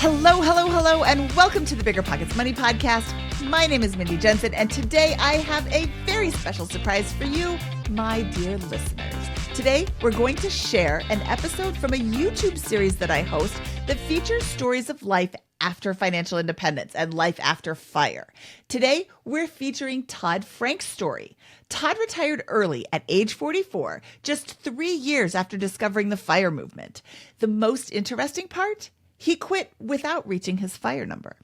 Hello, hello, hello, and welcome to the BiggerPockets Money Podcast. My name is Mindy Jensen, and today I have a very special surprise for you, my dear listeners. Today, we're going to share an episode from a YouTube series that I host that features stories of life after financial independence and life after fire. Today, we're featuring Todd Frank's story. Todd retired early at age 44, just 3 years after discovering the FIRE movement. The most interesting part? He quit without reaching his FIRE number.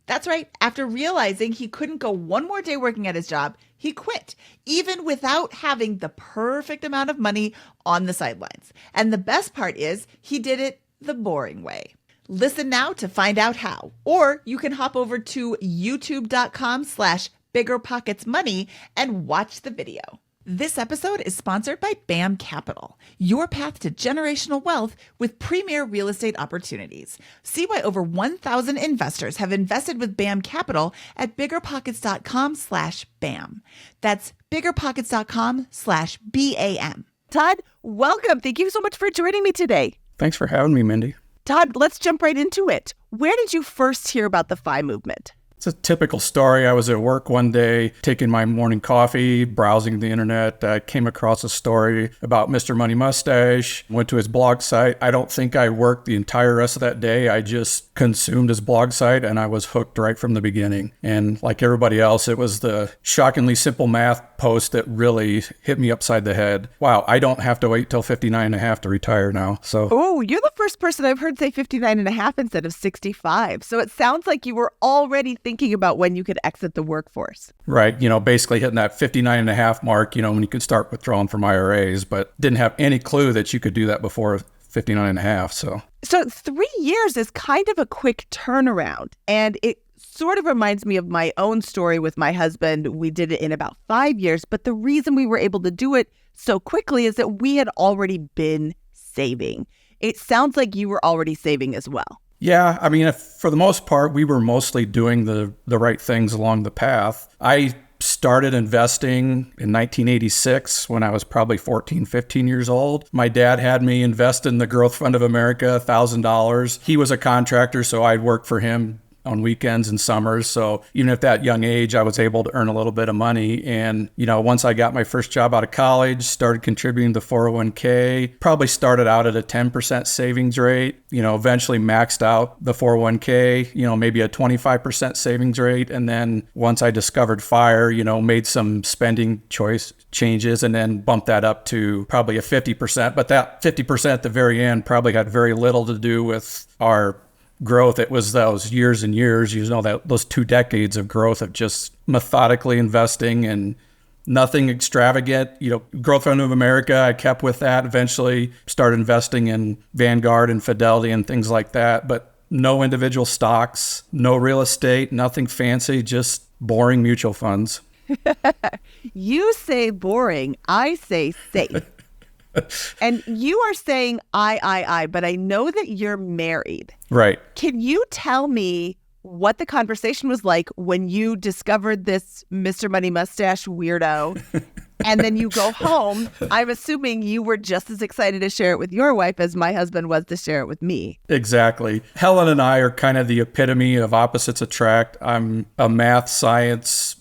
That's right. After realizing he couldn't go one more day working at his job, he quit, even without having the perfect amount of money on the sidelines. And the best part is he did it the boring way. Listen now to find out how. Or you can hop over to youtube.com/BiggerPocketsMoney and watch the video. This episode is sponsored by BAM Capital, your path to generational wealth with premier real estate opportunities. See why over 1,000 investors have invested with BAM Capital at BiggerPockets.com/BAM. That's BiggerPockets.com/BAM. Todd, welcome. Thank you so much for joining me today. Thanks for having me, Mindy. Todd, let's jump right into it. Where did you first hear about the FI movement? It's a typical story. I was at work one day, taking my morning coffee, browsing the internet. I came across a story about Mr. Money Mustache, went to his blog site. I don't think I worked the entire rest of that day. I just consumed his blog site and I was hooked right from the beginning. And like everybody else, it was the shockingly simple math post that really hit me upside the head. Wow, I don't have to wait till 59 and a half to retire now. Oh, you're the first person I've heard say 59 and a half instead of 65. So it sounds like you were already thinking about when you could exit the workforce. Right. Basically hitting that 59 and a half mark, when you could start withdrawing from IRAs, but didn't have any clue that you could do that before 59 and a half. So 3 years is kind of a quick turnaround. And it sort of reminds me of my own story with my husband. We did it in about 5 years. But the reason we were able to do it so quickly is that we had already been saving. It sounds like you were already saving as well. Yeah, for the most part, we were mostly doing the right things along the path. I started investing in 1986 when I was probably 14, 15 years old. My dad had me invest in the Growth Fund of America, $1,000. He was a contractor, so I'd work for him on weekends and summers. So even at that young age, I was able to earn a little bit of money. And, once I got my first job out of college, started contributing to 401k, probably started out at a 10% savings rate, eventually maxed out the 401k, maybe a 25% savings rate. And then once I discovered FIRE, made some spending choice changes and then bumped that up to probably a 50%. But that 50% at the very end probably had very little to do with our growth. It was those years and years, those 2 decades of growth of just methodically investing and nothing extravagant. Growth Fund of America, I kept with that. Eventually started investing in Vanguard and Fidelity and things like that, but no individual stocks, no real estate, nothing fancy, just boring mutual funds. You say boring, I say safe. And you are saying I, but I know that you're married. Right. Can you tell me what the conversation was like when you discovered this Mr. Money Mustache weirdo and then you go home? I'm assuming you were just as excited to share it with your wife as my husband was to share it with me. Exactly. Helen and I are kind of the epitome of opposites attract. I'm a math, science,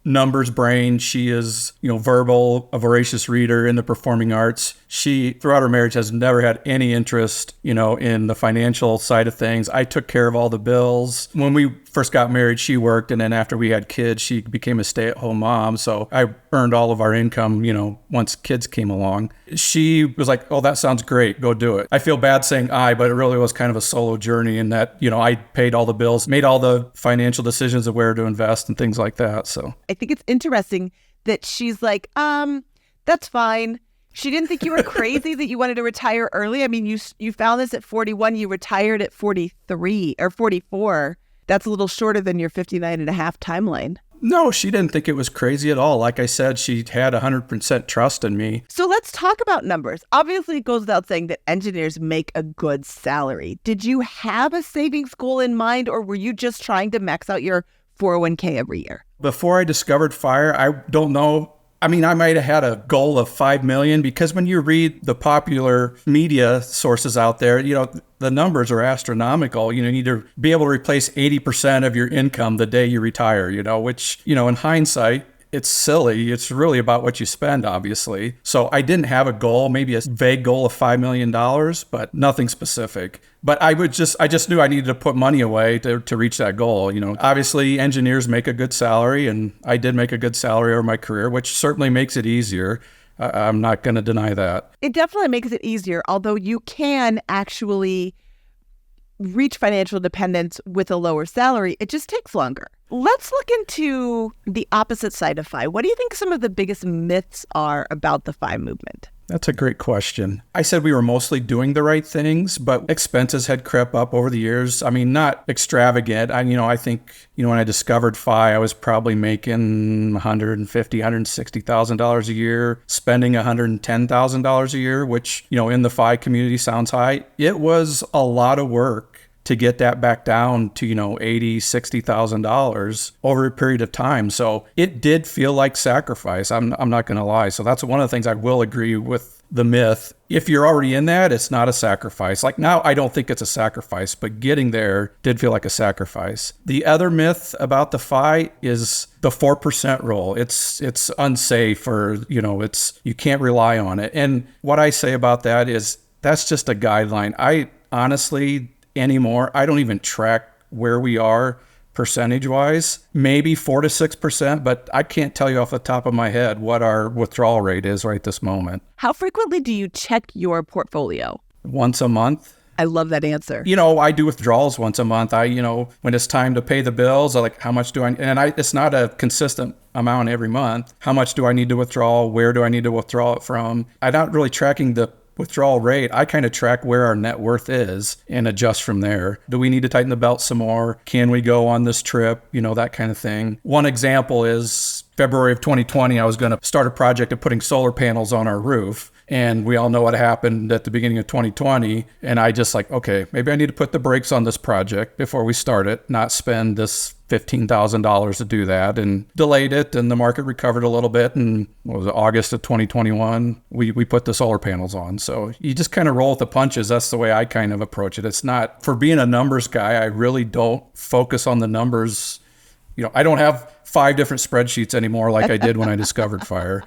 numbers brain. She is, verbal, a voracious reader in the performing arts. She, throughout her marriage, has never had any interest, in the financial side of things. I took care of all the bills. When we first got married, she worked. And then after we had kids, she became a stay-at-home mom. So I earned all of our income, once kids came along. She was like, oh, that sounds great. Go do it. I feel bad saying but it really was kind of a solo journey in that, I paid all the bills, made all the financial decisions of where to invest and things like that. So I think it's interesting that she's like, that's fine. She didn't think you were crazy that you wanted to retire early. I mean, you found this at 41, you retired at 43 or 44. That's a little shorter than your 59 and a half timeline. No, she didn't think it was crazy at all. Like I said, she had 100% trust in me. So let's talk about numbers. Obviously, it goes without saying that engineers make a good salary. Did you have a savings goal in mind, or were you just trying to max out your 401k every year? Before I discovered FIRE, I don't know I mean, I might have had a goal of 5 million because when you read the popular media sources out there, the numbers are astronomical. You need to be able to replace 80% of your income the day you retire, which, in hindsight, it's silly. It's really about what you spend, obviously. So I didn't have a goal, maybe a vague goal of $5 million, but nothing specific. But I just knew I needed to put money away to reach that goal. Obviously engineers make a good salary, and I did make a good salary over my career, which certainly makes it easier. I'm not going to deny that. It definitely makes it easier, although you can actually reach financial independence with a lower salary. It just takes longer. Let's look into the opposite side of FI. What do you think some of the biggest myths are about the FI movement? That's a great question. I said we were mostly doing the right things, but expenses had crept up over the years. I mean, not extravagant. I think, when I discovered FI, I was probably making $150,000, $160,000 a year, spending $110,000 a year, which, in the FI community sounds high. It was a lot of work to get that back down to, $80,000, $60,000 over a period of time. So it did feel like sacrifice. I'm not going to lie. So that's one of the things I will agree with the myth. If you're already in that, it's not a sacrifice. Like now, I don't think it's a sacrifice, but getting there did feel like a sacrifice. The other myth about the FI is the 4% rule. It's unsafe, or, you can't rely on it. And what I say about that is that's just a guideline. I honestly, anymore, I don't even track where we are percentage-wise, maybe 4 to 6%, but I can't tell you off the top of my head what our withdrawal rate is right this moment. How frequently do you check your portfolio? Once a month. I love that answer. I do withdrawals once a month. When it's time to pay the bills, I like, how much do I, and it's not a consistent amount every month. How much do I need to withdraw? Where do I need to withdraw it from? I'm not really tracking the withdrawal rate. I kind of track where our net worth is and adjust from there. Do we need to tighten the belt some more? Can we go on this trip? That kind of thing. One example is February of 2020, I was going to start a project of putting solar panels on our roof. And we all know what happened at the beginning of 2020. And I just okay, maybe I need to put the brakes on this project before we start it, not spend this $15,000 to do that, and delayed it. And the market recovered a little bit. And what was it, August of 2021, we put the solar panels on. So you just kind of roll with the punches. That's the way I kind of approach it. It's not, for being a numbers guy, I really don't focus on the numbers. I don't have 5 different spreadsheets anymore like I did when I discovered FIRE.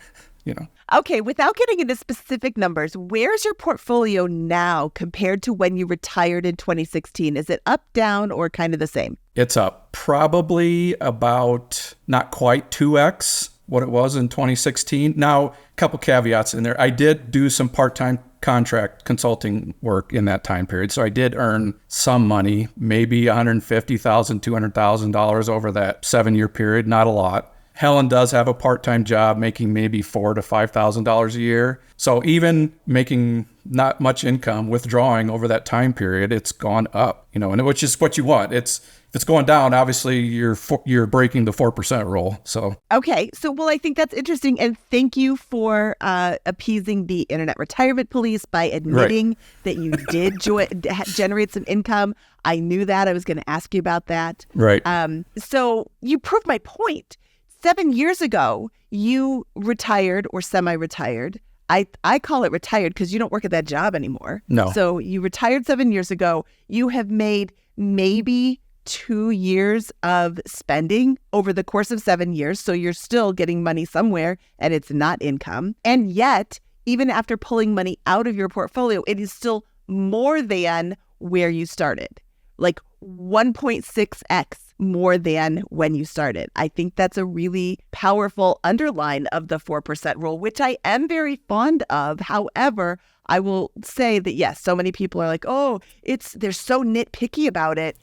Okay, without getting into specific numbers, where's your portfolio now compared to when you retired in 2016? Is it up, down, or kind of the same? It's up probably about not quite 2x what it was in 2016. Now, a couple caveats in there. I did do some part-time contract consulting work in that time period. So I did earn some money, maybe $150,000, $200,000 over that 7-year period. Not a lot. Helen does have a part-time job making maybe $4,000 to $5,000 a year. So even making not much income, withdrawing over that time period, it's gone up, and which is what you want. If it's going down, obviously you're breaking the 4% rule. So okay, I think that's interesting, and thank you for appeasing the Internet Retirement Police by admitting that you did generate some income. I knew that. I was going to ask you about that. Right. So you proved my point. 7 years ago, you retired or semi-retired. I call it retired because you don't work at that job anymore. No. So you retired 7 years ago. You have made maybe 2 years of spending over the course of 7 years. So you're still getting money somewhere and it's not income. And yet, even after pulling money out of your portfolio, it is still more than where you started. Like 1.6x more than when you started. I think that's a really powerful underline of the 4% rule, which I am very fond of. However, I will say that, yes, so many people are like, oh, they're so nitpicky about it.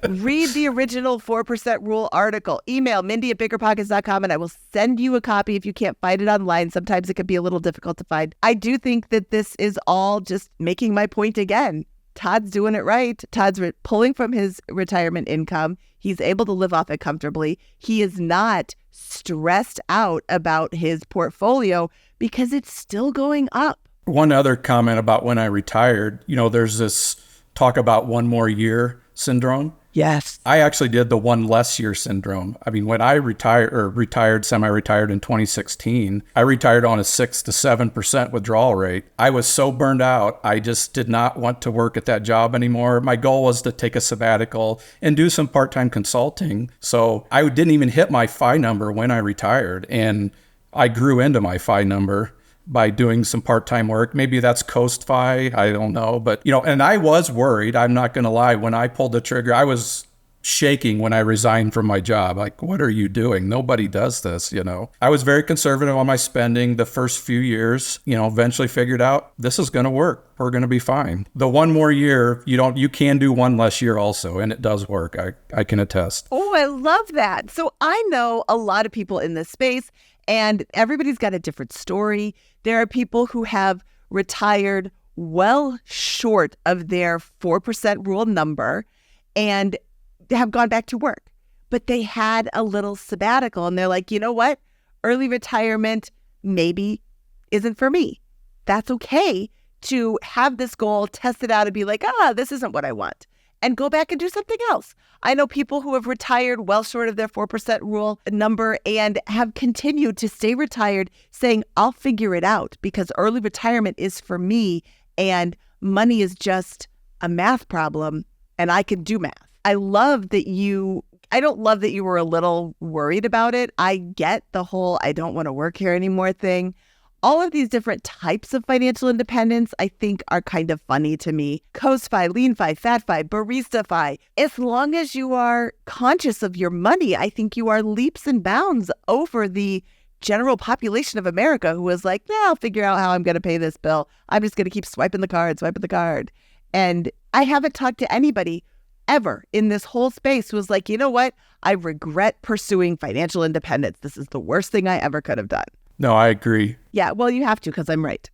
Read the original 4% rule article. Email Mindy at BiggerPockets.com and I will send you a copy if you can't find it online. Sometimes it can be a little difficult to find. I do think that this is all just making my point again. Todd's doing it right. Todd's pulling from his retirement income. He's able to live off it comfortably. He is not stressed out about his portfolio because it's still going up. One other comment about when I retired, there's this talk about 1 more year syndrome. Yes. I actually did the one less year syndrome. I mean, when I semi-retired in 2016, I retired on a 6 to 7% withdrawal rate. I was so burned out. I just did not want to work at that job anymore. My goal was to take a sabbatical and do some part-time consulting. So I didn't even hit my FI number when I retired. And I grew into my FI number by doing some part-time work. Maybe that's Coast Fi, I don't know. But, and I was worried, I'm not going to lie. When I pulled the trigger, I was shaking when I resigned from my job. Like, what are you doing? Nobody does this, I was very conservative on my spending the first few years, eventually figured out this is going to work. We're going to be fine. The one more year, you can do one less year also, and it does work. I can attest. Oh, I love that. So I know a lot of people in this space, and everybody's got a different story. There are people who have retired well short of their 4% rule number and have gone back to work, but they had a little sabbatical and they're like, you know what? Early retirement maybe isn't for me. That's okay to have this goal, test it out and be like, this isn't what I want, and go back and do something else. I know people who have retired well short of their 4% rule number and have continued to stay retired saying, I'll figure it out because early retirement is for me and money is just a math problem and I can do math. I don't love that you were a little worried about it. I get the whole I don't want to work here anymore thing. All of these different types of financial independence, I think, are kind of funny to me. Coast-fi, lean-fi, fat-fi, barista-fi. As long as you are conscious of your money, I think you are leaps and bounds over the general population of America who is like, I'll figure out how I'm going to pay this bill. I'm just going to keep swiping the card. And I haven't talked to anybody ever in this whole space who was like, you know what? I regret pursuing financial independence. This is the worst thing I ever could have done. No, I agree. Yeah, well, you have to because I'm right.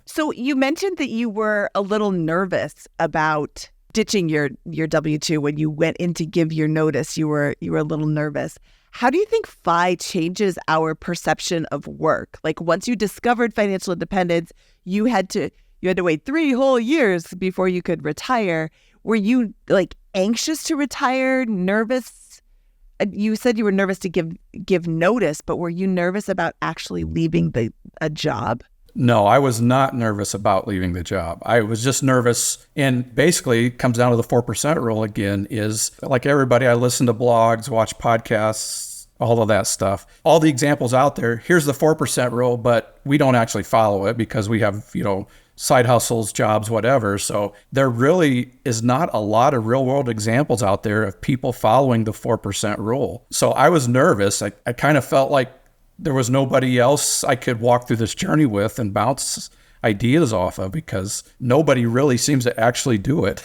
So you mentioned that you were a little nervous about ditching your W-2 when you went in to give your notice. You were a little nervous. How do you think FI changes our perception of work? Like once you discovered financial independence, you had to wait 3 whole years before you could retire. Were you like anxious to retire, nervous? You said you were nervous to give notice, but were you nervous about actually leaving a job? No, I was not nervous about leaving the job. I was just nervous. And basically it comes down to the 4% rule again, is like everybody, I listen to blogs, watch podcasts, all of that stuff. All the examples out there, here's the 4% rule, but we don't actually follow it because we have, side hustles, jobs, whatever. So there really is not a lot of real world examples out there of people following the 4% rule. So I was nervous. I kind of felt like there was nobody else I could walk through this journey with and bounce ideas off of because nobody really seems to actually do it.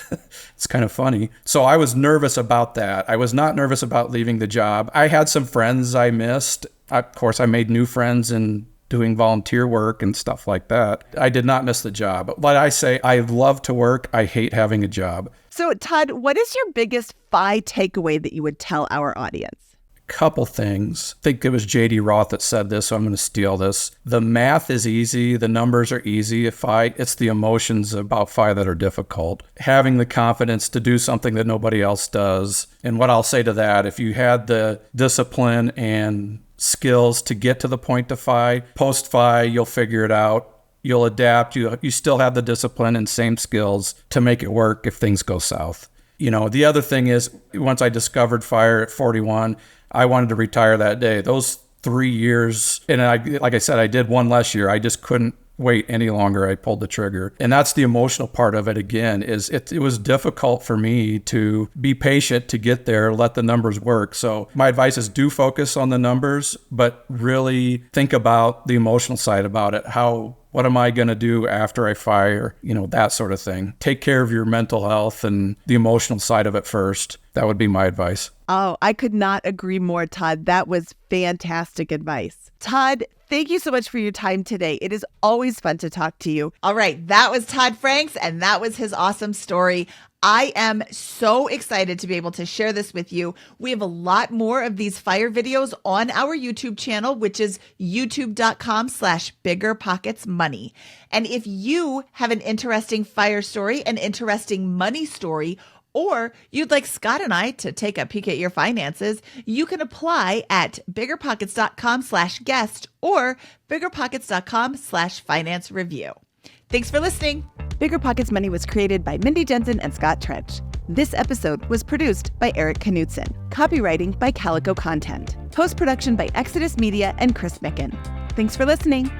It's kind of funny. So I was nervous about that. I was not nervous about leaving the job. I had some friends I missed. Of course, I made new friends and doing volunteer work and stuff like that. I did not miss the job. But I say, I love to work. I hate having a job. So Todd, what is your biggest FI takeaway that you would tell our audience? Couple things. I think it was J.D. Roth that said this, so I'm going to steal this. The math is easy. The numbers are easy. It's the emotions about FI that are difficult. Having the confidence to do something that nobody else does. And what I'll say to that, if you had the discipline and skills to get to the point to FI, post-FI, you'll figure it out. You'll adapt. You still have the discipline and same skills to make it work if things go south. The other thing is, once I discovered FIRE at 41, I wanted to retire that day. Those 3 years, and like I said, I did one less year. I just couldn't wait any longer. I pulled the trigger. And that's the emotional part of it again, is it was difficult for me to be patient to get there, let the numbers work. So my advice is do focus on the numbers, but really think about the emotional side about it. What am I going to do after I fire? That sort of thing. Take care of your mental health and the emotional side of it first. That would be my advice. Oh, I could not agree more, Todd. That was fantastic advice. Todd, thank you so much for your time today. It is always fun to talk to you. All right, that was Todd Franks, and that was his awesome story. I am so excited to be able to share this with you. We have a lot more of these FIRE videos on our YouTube channel, which is youtube.com/BiggerPocketsMoney. And if you have an interesting FIRE story, an interesting money story, or you'd like Scott and I to take a peek at your finances, you can apply at biggerpockets.com/guest or biggerpockets.com/finance review. Thanks for listening. BiggerPockets Money was created by Mindy Jensen and Scott Trench. This episode was produced by Eric Knudsen. Copywriting by Calico Content. Post-production by Exodus Media and Chris Micken. Thanks for listening.